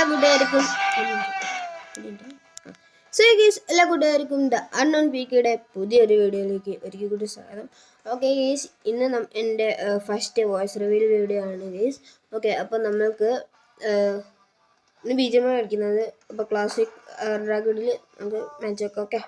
എല്ലാ കൂട്ടുകാർക്കും എല്ലാ കൂട്ടുകാർക്കും ദ അൺനോൺ പീക്കയുടെ പുതിയൊരു വീഡിയോയിലേക്ക് ഒരിക്കൽ കൂടി സ്വാഗതം. ഓക്കെ ഗേസ്, ഇന്ന് എൻ്റെ ഫസ്റ്റ് വോയിസ് റിവീൽ വീഡിയോ ആണ് ഗേസ്. ഓക്കെ, അപ്പോൾ നമ്മൾക്ക് ഇന്ന് BGMI കളിക്കുന്നത്. അപ്പോൾ ക്ലാസിക് ഡ്രാഗണിൽ നമുക്ക് മാച്ച് വെക്കാം. ഓക്കെ,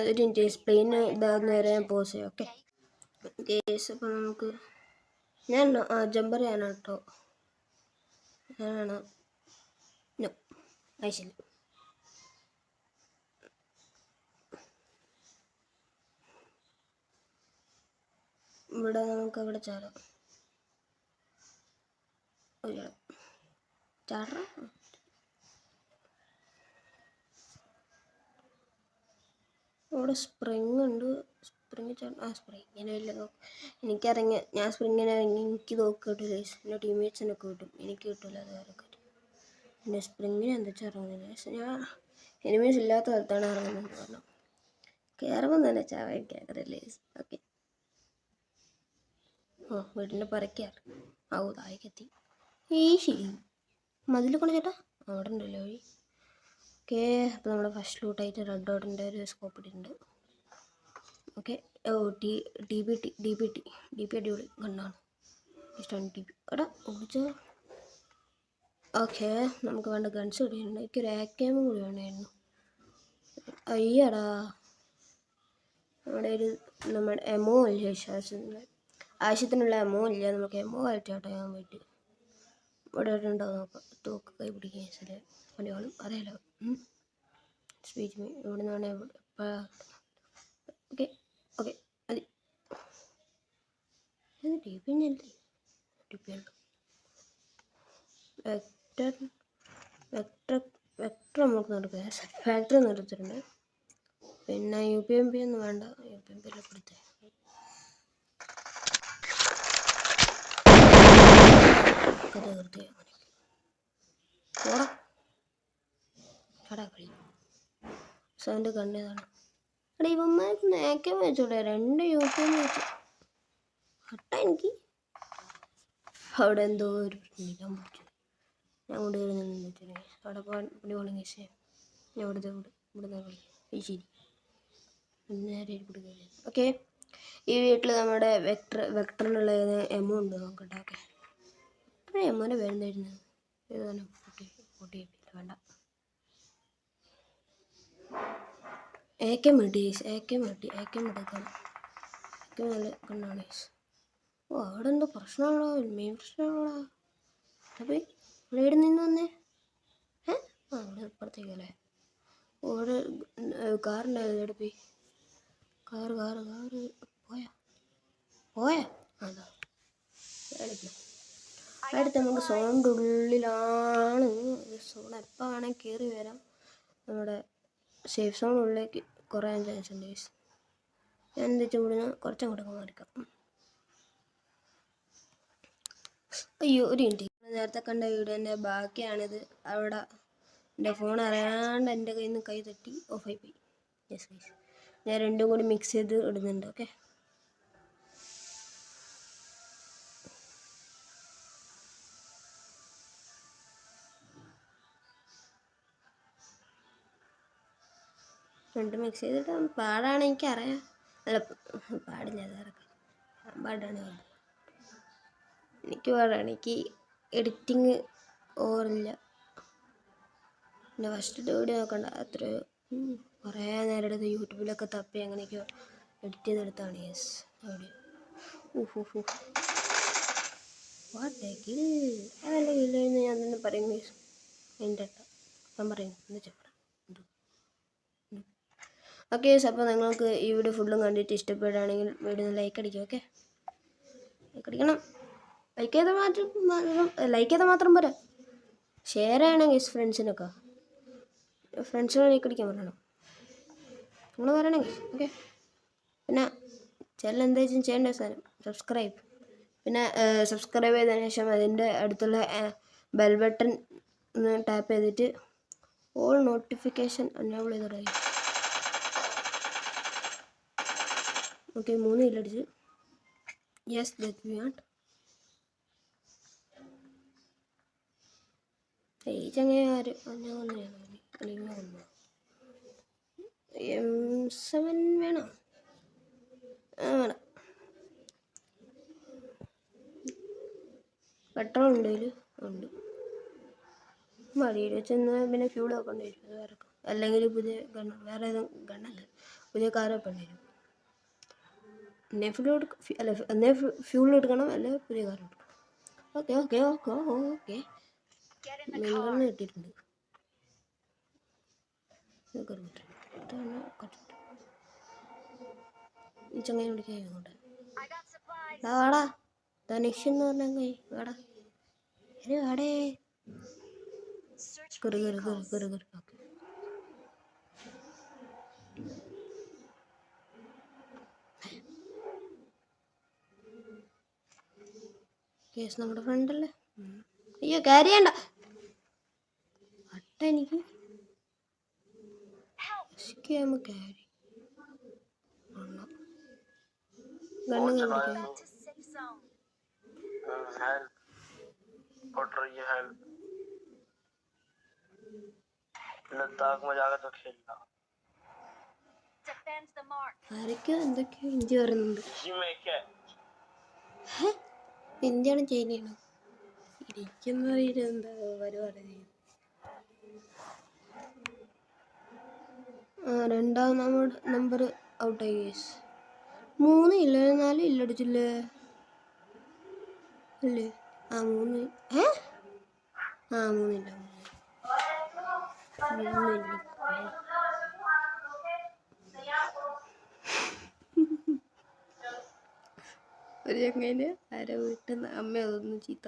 ഒരു ഡിസ്പ്ലെയിൻ നേരെ പോസ് ചെയ്യാം. ഓക്കെ കേസ്, അപ്പോൾ നമുക്ക് ഞാൻ ജമ്പർ ചെയ്യാനാണ് കേട്ടോ. ഞാനാണ് ആയിശല്ല. ഇവിടെ നമുക്ക് ഇവിടെ ചാടാം. ചാടാം. ഇവിടെ സ്പ്രിങ് ഉണ്ട്. സ്പ്രിങ്ങിന് വലിയ എനിക്കിറങ്ങി, ഞാൻ സ്പ്രിങ്ങിന് ഇറങ്ങി എനിക്ക് തോക്ക് കിട്ടില്ല. എൻ്റെ ടീംമേറ്റ്സിനൊക്കെ കിട്ടും, എനിക്ക് കിട്ടില്ല. അത് വേറെ കാര്യം. പിന്നെ സ്പ്രിങ്ങിന് എന്താ വെച്ചാൽ ഇറങ്ങുന്നില്ല. ഞാൻ എനിമീസ് ഇല്ലാത്ത സ്ഥലത്താണ് ഇറങ്ങുന്നത്. കാരണം കയറുമ്പോൾ തന്നെ ചാവയ്ക്കാറില്ലേ. ഓക്കെ, വീട്ടിൻ്റെ പറക്കാറ് തായിക്കെത്തി. ശരി, മതിൽ കൊണ്ട് ചേട്ടാ അവിടെ ഉണ്ടല്ലോ വഴി. ഓക്കെ, അപ്പോൾ നമ്മുടെ ഫസ്റ്റ് ലൂട്ടായിട്ട് റെഡ് ഡോട്ടിൻ്റെ ഒരു സ്കോപ്പ് ഇട്ടിട്ടുണ്ട്. ഓക്കെ, ഡി പി അടിപൊളി ഗണ്ണാണ്. ഇഷ്ടമാണ് DP. എടാ ഓടിച്ചോ. ഓക്കെ, നമുക്ക് വേണ്ട ഗൺസ് കൂടിയുണ്ട്. എനിക്കൊരു AKM കൂടി വേണമായിരുന്നു. അയ്യടാ, നമ്മുടെ എമോ ഇല്ല. ആവശ്യത്തിനുള്ള എമോ ഇല്ല. നമുക്ക് എമോ കളിച്ചാട്ടോ ഞാൻ പോയിട്ട്. ഇവിടെ ഉണ്ടാവും. നോക്കാം, തോക്ക് കൈ പിടിക്കാൻ ചില പണികളും അറിയാലോ. സ്പീച്ച് ഇവിടെ നിന്നാണ്. ഓക്കെ ഓക്കെ, മതി. DP വെക്ടർ നമുക്ക് നടക്കുക. ഫാക്ടറി നടത്തിയിട്ടുണ്ട്. പിന്നെ UPMP ഒന്നും വേണ്ട. UPMP കൊടുത്തേ. സൗണ്ട് കണ്ടതാണ്. എടാ, ഇവന്മാർക്ക് നേക്കാൻ വെച്ചോട്ടെ. 2 UPMP വെച്ചു കട്ട. എനിക്ക് അവിടെ എന്തോ ഒരു പ്രശ്നം പിടിച്ചു. ഞാൻ കൊണ്ട് കയറുന്ന അവിടെ പണി വളങ്ങി. ഞാൻ ഇവിടെ കളിക്കും. ശരി, നേരെ കൊടുക്കുക. ഓക്കെ, ഈ വീട്ടിൽ നമ്മുടെ വെക്ടറിനുള്ള എമോ ഉണ്ട്. നോക്കട്ടെ. ഓക്കെ, എമ്മോനെ വരുന്നായിരുന്നു. ഏതാണ് പൊട്ടി വേണ്ട. AKM എടുക്കണം. നല്ല കണ്ണാണ്. അവിടെ എന്തോ പ്രശ്നമാണോ? മെയിൻ പ്രശ്നമാണോടാ. അപ്പോൾ ഇവിടെ നിന്ന് വന്നേ. അവിടെ ഇപ്പുറത്തേക്കല്ലേ. ഓരോ കാറുണ്ടായിരുന്നു. ഇവിടെ പോയി കാറ് പോയാ അതാ അടുത്ത്. നമുക്ക് സോണിൻ്റെ ഉള്ളിലാണ്. സോൺ എപ്പോൾ വേണമെങ്കിൽ കയറി വരാം. നമ്മുടെ സേഫ് സോണിനുള്ളിലേക്ക് കുറയാൻ ചാൻസ് ഉണ്ട്. ഞാൻ എന്താ വെച്ചാൽ ഇവിടുന്ന് കുറച്ചങ്ങോട്ടൊക്കെ മാറിക്കാം. അയ്യോ, ഒരു മിനിറ്റ്. നേരത്തെ കണ്ട വീഡിയോൻ്റെ ബാക്കിയാണിത്. അവിടെ എൻ്റെ ഫോൺ അറിയാണ്ട് എൻ്റെ കയ്യിൽ നിന്ന് കൈ തട്ടി ഓഫായി പോയി. യെസ് ഗൈസ്, ഞാൻ രണ്ടും കൂടി മിക്സ് ചെയ്ത് ഇടുന്നുണ്ട്. ഓക്കെ, രണ്ടും മിക്സ് ചെയ്തിട്ട് പാടാണ്. എനിക്കറിയാം. അല്ല, പാടില്ല. പാടാണ്. എനിക്ക് പാടാണ്. എനിക്ക് എഡിറ്റിങ് ഓവറില്ല. പിന്നെ ഫസ്റ്റ് വീഡിയോ നോക്കണ്ട. അത്ര കുറേ നേരം എടുത്ത് യൂട്യൂബിലൊക്കെ തപ്പി അങ്ങനെയൊക്കെ എഡിറ്റ് ചെയ്തെടുത്താണ്. യെസ്, അതല്ല ഇല്ലെന്ന് ഞാൻ തന്നെ പറയും. എൻ്റെ ഞാൻ പറയുന്നു എന്താ വെച്ചാൽ. ഓക്കെ, അപ്പോൾ നിങ്ങൾക്ക് ഈ വീഡിയോ ഫുള്ളും കണ്ടിട്ട് ഇഷ്ടപ്പെടുകയാണെങ്കിൽ വീഡിയോ ലൈക്ക് അടിക്കുക. ഓക്കെ, ലൈക്ക് അടിക്കണം. ലൈക്ക് ചെയ്താൽ മാത്രം പോരാ, ഷെയർ ചെയ്യണം ഗൈസ്. ഫ്രണ്ട്സിനൊക്കെ ലൈക്ക് അടിക്കാൻ പറയണം. നിങ്ങൾ പറയണം ഗൈസ്. ഓക്കെ, പിന്നെ ചാനൽ എന്തായാലും ചെയ്യേണ്ട സാധനം സബ്സ്ക്രൈബ്. പിന്നെ സബ്സ്ക്രൈബ് ചെയ്തതിന് ശേഷം അതിൻ്റെ അടുത്തുള്ള ബെൽ ബട്ടൺ ഒന്ന് ടാപ്പ് ചെയ്തിട്ട് ഓൾ നോട്ടിഫിക്കേഷൻ എനേബിൾ ചെയ്ത് തുടങ്ങി. ഓക്കെ, 3 കില്ലടിച്ച്. Yes that we want. ഈ ചങ്ങായി ആര് ഞാൻ കൊന്നെയാണ് അല്ലെങ്കിൽ കൊന്നു. M7 വേണം. വേണം. പെട്രോൾ ഉണ്ട് ഇതിൽ ഉണ്ട്. മടിയിൽ ചെന്ന് പിന്നെ ഫ്യൂൾ വെക്കേണ്ടി വരും. അത് വേറെ അല്ലെങ്കിൽ പുതിയ ഗണ്ണ് വേറെ ഏതും ഗണ്ണല്ല പുതിയ കാർ വെക്കേണ്ടി വരും. എന്നെ ഫ്യൂൾ എടുക്കണം അല്ലെങ്കിൽ പുതിയ കാർ എടുക്കണം. Okay okay okay okay main gun കിട്ടിയിട്ടുണ്ട്. ഈ ചങ്ങായി വിളിക്കാൻ ഇങ്ങോട്ട് വാടാ. ധനുഷ് എന്ന് പറഞ്ഞ വാടാ വാടേ. കയറി കയറി കയറി കയറി കയറി. ഓക്കെ, കേസ് നമ്മുടെ ഫ്രണ്ടല്ലേ. അയ്യോ ക്യാരി ചെയ്യണ്ട അട്ട. എനിക്ക് ക്യാരി गन्ने का लद्दाख में जाकर तो खेलना। ആരൊക്കെയോ എന്തൊക്കെയോ ഹിന്ദി പറയുന്നുണ്ട്. ഹിന്ദിയാണ് ചൈനയാണ് ഇരിക്കുന്ന എന്താ പരിപാടി. രണ്ടാം നമ്പർ ഔട്ടായി കേസ്. 3 ഇല്ല 4 ഇല്ലടിച്ചില്ലേ അല്ലേ? 3 3 ഇല്ല. ഒരു ചങ്ങനെ ആരോ വീട്ടിൽ നിന്ന് അമ്മ അതൊന്നും ചീത്ത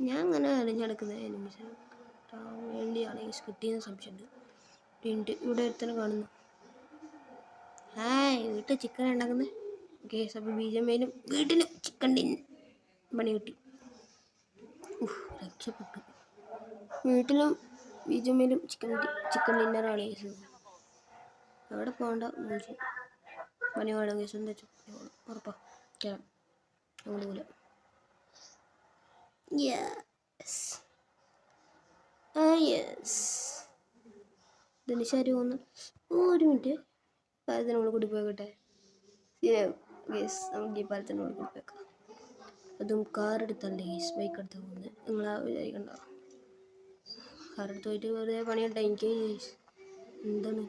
ഞാൻ അങ്ങനെ അണിഞ്ഞടക്കുന്നത് എനിമിഷൻ വേണ്ടിയാണ് ഈ കിട്ടിയെന്ന് സംശയമുണ്ട്. ഇവിടെ ഒരുത്തനെ കാണുന്നു. വീട്ടിൽ ചിക്കൻ ഉണ്ടാക്കുന്നത് കേസ്. അപ്പോൾ ബീജമേലും വീട്ടിൽ ചിക്കൻ പണി കിട്ടി. രക്ഷപ്പെട്ടു. വീട്ടിലും ബീജമേലും ചിക്കൻ ഡിന്നറാണ് കേസ്. അവിടെ പോകണ്ട മൂഞ്ചി പണി വേണം കേസ്. എന്താ ഉറപ്പാ അങ്ങോട്ട് പോലെ. ധനുഷാര് പോന്നു. ഒരു മിനിറ്റ്, പാലത്തിനോട് കൂടി പോയിക്കോട്ടെ. ഗേസ് നമുക്ക് ഈ പാലത്തിനോട് കൂടി പോയേക്കാം. അതും കാറെടുത്തല്ലേ ഗേസ്, ബൈക്ക് എടുത്ത് പോകുന്നത്. നിങ്ങളാ വിചാരിക്കണ്ട. കാറെടുത്ത് പോയിട്ട് വെറുതെ പണിയുണ്ട എനിക്ക് ഗേസ്. എന്താണ്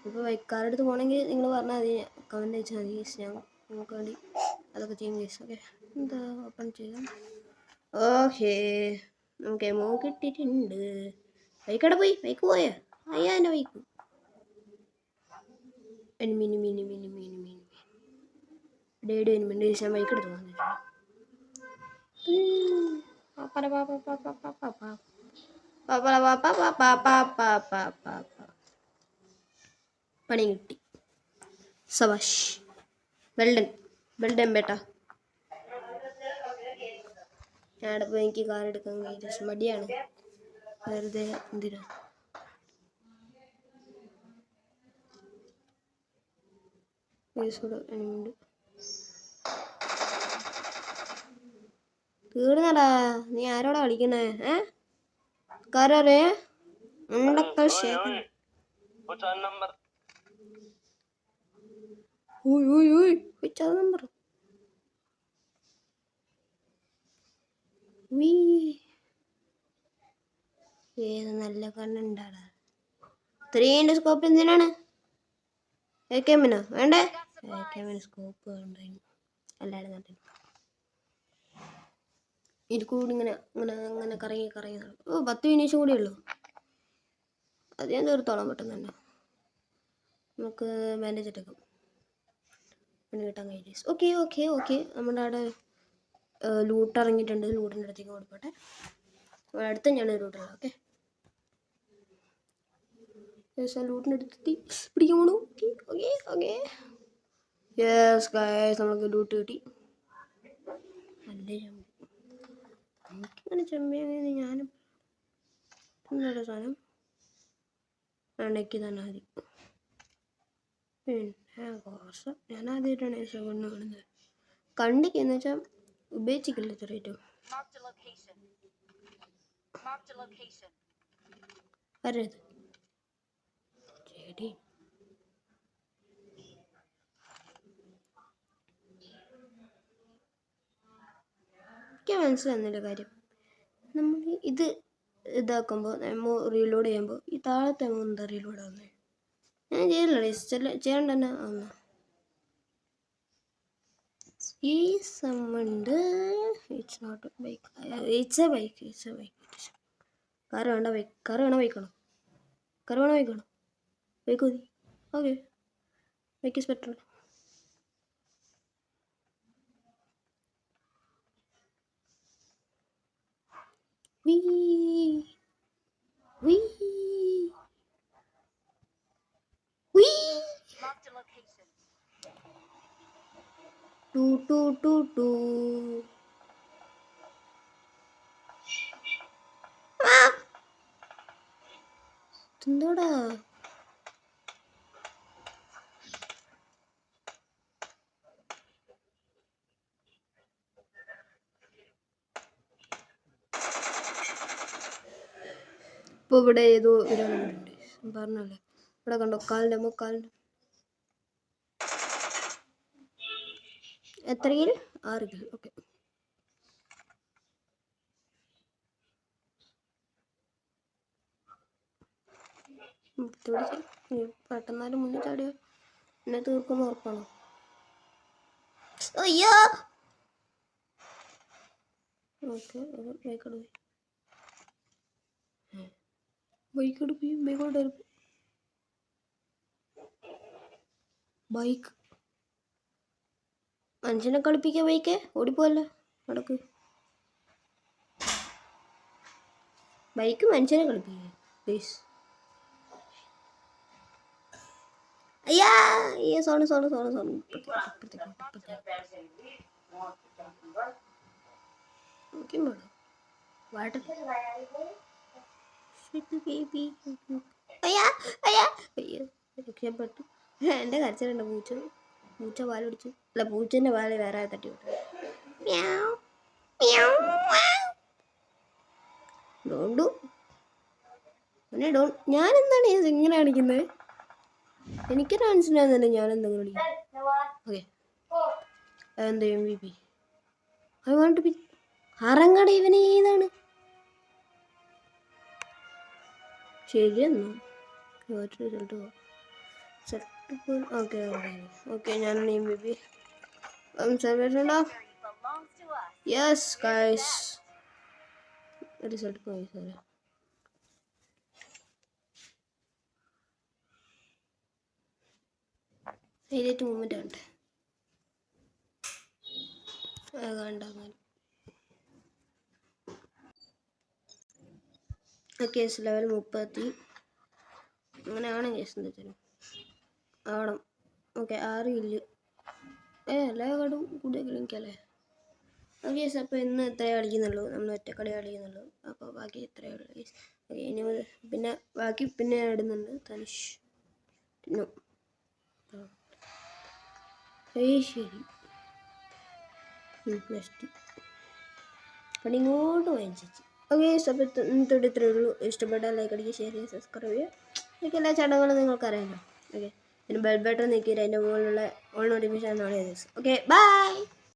ഇപ്പോൾ കാറെടുത്ത് പോകണമെങ്കിൽ നിങ്ങൾ പറഞ്ഞാൽ മതി, കമൻറ്റ് അയച്ചാൽ മതി ഗേസ്. ഞാൻ നിങ്ങൾക്ക് വേണ്ടി അതൊക്കെ ചെയ്യും ഗേസ്. ഓക്കെ, എന്താ ഓപ്പൺ ചെയ്യാം. ഓക്കെ, നമുക്ക് എമോ കിട്ടിയിട്ടുണ്ട്. ബൈക്കടെ പോയി. ബൈക്ക് പോയാ അയ്യാ എൻ്റെ bike. Mini mini mini mini mini dead mini ഞാൻ ബൈക്ക് എടുത്ത് പോകാൻ പണി കിട്ടി. സബാഷ്, വെൽഡൻ വെൽഡൻ ബേട്ടാ. ഞാനവിടെ പോയി എനിക്ക് കാർ എടുക്കാൻ കഴിയും. മടിയാണ് വെറുതെ എന്തിനാ. തീർന്നടാ. നീ ആരോടാ കളിക്കുന്നേ? കാരേ ഉണ്ടക്ക ശേഖരൻ. നമ്പർ ഏത് നല്ല കണ്ണുണ്ടാടാ. 3 സ്കോപ്പ് എന്തിനാണ്? AKM-നോ വേണ്ടേ? AKM-ന് സ്കോപ്പ് വേണ്ട. അല്ലാതെ നട്ടില്ല. ഇത് കൂടി ഇങ്ങനെ ഇങ്ങനെ അങ്ങനെ കറങ്ങി കറങ്ങി. 10 മിനിറ്റ് കൂടിയേ ഉള്ളൂ. അത് ഞാൻ തീർത്തോളാം പെട്ടെന്ന് തന്നെ. നമുക്ക് ബാൻഡേജ് എടുക്കാം. പിന്നെ കിട്ടാൻ കഴിയും. ഓക്കെ ഓക്കെ ഓക്കെ നമ്മുടെ അവിടെ ലൂട്ട് ഇറങ്ങിയിട്ടുണ്ട്. ലൂട്ടിൻ്റെ അടുത്തേക്ക് കൊടുക്കട്ടെ. അടുത്ത ഞാൻ ലൂട്ടുള്ള. ഓക്കെ, ലൂട്ടിനെടുത്തി പിടിക്കാൻ പോണു. ഓക്കെ ഓക്കെ യെസ് ഗൈസ് നമുക്ക് ലൂട്ട് കിട്ടി. നല്ല ചമ്മി എനിക്കിങ്ങനെ ചമ്മിയാണെങ്കിൽ ഞാനും എന്നുള്ള സാധനം വേണ്ടയ്ക്ക് തന്നെ മതി. പിന്നെ കോഴ്സ് ഞാൻ ആദ്യമായിട്ടാണ് കൊണ്ട് കാണുന്നത്. കണ്ടിക്കെന്ന് വെച്ചാൽ ഉപയോഗിച്ചിട്ടില്ല ചെറിയ വരരുത് ചെടി. എനിക്ക് മനസ്സിലാകുന്നില്ല കാര്യം. നമ്മൾ ഇത് ഇതാക്കുമ്പോൾ നമ്മൾ റീലോഡ് ചെയ്യുമ്പോൾ ഈ താഴത്തെ എന്താ റീലോഡ് ആവുന്നത്? ഞാൻ ചെയ്യില്ല ചെയ്യണ്ട തന്നെ ആവുന്ന ഈ സമ്മണ്ട്. It's not a bike, it's a bike. Car വേണ്ട, കാറ് വേണോ ബൈക്കാണോ? കാറ് വേണോ ബൈക്കാണോ? ബൈക്ക് മതി. Okay bike is better. എന്തോടാ ഇപ്പോൾ ഇവിടെ ഏതോ ഒരാളുണ്ട് പറഞ്ഞല്ലേ. ഇവിടെ കണ്ടോ കാലിൻ്റെ മുക്കാലിൻ്റെ എത്ര കിൽ? 6 കിൽ. ഓക്കെ പെട്ടെന്നാലും മുന്നിൽ ചാടിയോ എന്നെ തീർക്കുന്ന ഉറപ്പാണോ? അയ്യോ ഓക്കെ ബൈക്ക് മനുഷ്യനെ കളിപ്പിക്കുക. ബൈക്ക് ഓടിപ്പോവല്ലേ നടക്ക്. ബൈക്ക് മനുഷ്യനെ കളിപ്പിക്കുക പ്ലീസ്. അയ്യാ സോണ് രക്ഷപ്പെട്ടു. എൻ്റെ കരച്ചിലുണ്ട്. പൂച്ച പാലടിച്ചു. അല്ല പൂച്ചൻ്റെ പാല് വേറെ തട്ടി വിട്ടു. ഞാനെന്താണ് ഇങ്ങനെ കാണിക്കുന്നത്? എനിക്കൊരു മനസ്സിലാകുന്നില്ല ഞാനെന്തെങ്കിലും വിളിക്കും. ഓക്കെ എന്താ MVP? I want to be അറങ്ങട. ഇവന് ഏതാണ് ശരിയെന്നോ? റിസൾട്ട് ഓക്കെ ഞാനാണ് MVP. യെസ് ഗൈസ് റിസൾട്ട് പോയി. സാറേ ഹൈലൈറ്റ് മൂമെൻ്റ് ആണ്ടെ കണ്ടാൽ. കേസ് ലെവൽ 30 അങ്ങനെയാണ് കേസ്. എന്താ വെച്ചാൽ ആവണം. Okay 6 kill. എല്ലാ കാർഡും കൂടുതൽ എനിക്കല്ലേ. ഓക്കെ അപ്പോൾ ഇന്ന് ഇത്രയേ കളിക്കുന്നുള്ളൂ. നമ്മൾ ഒറ്റക്കളി കളിക്കുന്നുള്ളൂ. അപ്പോൾ ബാക്കി ഇത്രയേ ഉള്ളൂ കേസ്. ഓക്കെ ഇനി പിന്നെ ബാക്കി പിന്നെ ഇടുന്നുണ്ട്. തനിഷ് ശരി നെക്സ്റ്റ് അപ്പം ഇങ്ങോട്ട് വാങ്ങിച്ചു. ഓക്കെ അപ്പോൾ ഇന്നത്തോടെ ഇത്രയേ ഉള്ളൂ. ഇഷ്ടപ്പെട്ടാൽ ലൈക്ക് അടിക്കുക, ഷെയർ ചെയ്യുക, സബ്സ്ക്രൈബ് ചെയ്യുക. എനിക്ക് എല്ലാ ചടങ്ങുകളും നിങ്ങൾക്കറിയാമല്ലോ. ഓക്കെ പിന്നെ ബെൽ ബട്ടൺ നീക്കിയിട്ട് അതിൻ്റെ മുകളിലുള്ള ഓൾ നോട്ടിഫിക്കേഷൻ ഓൺ ചെയ്ത്. Okay bye.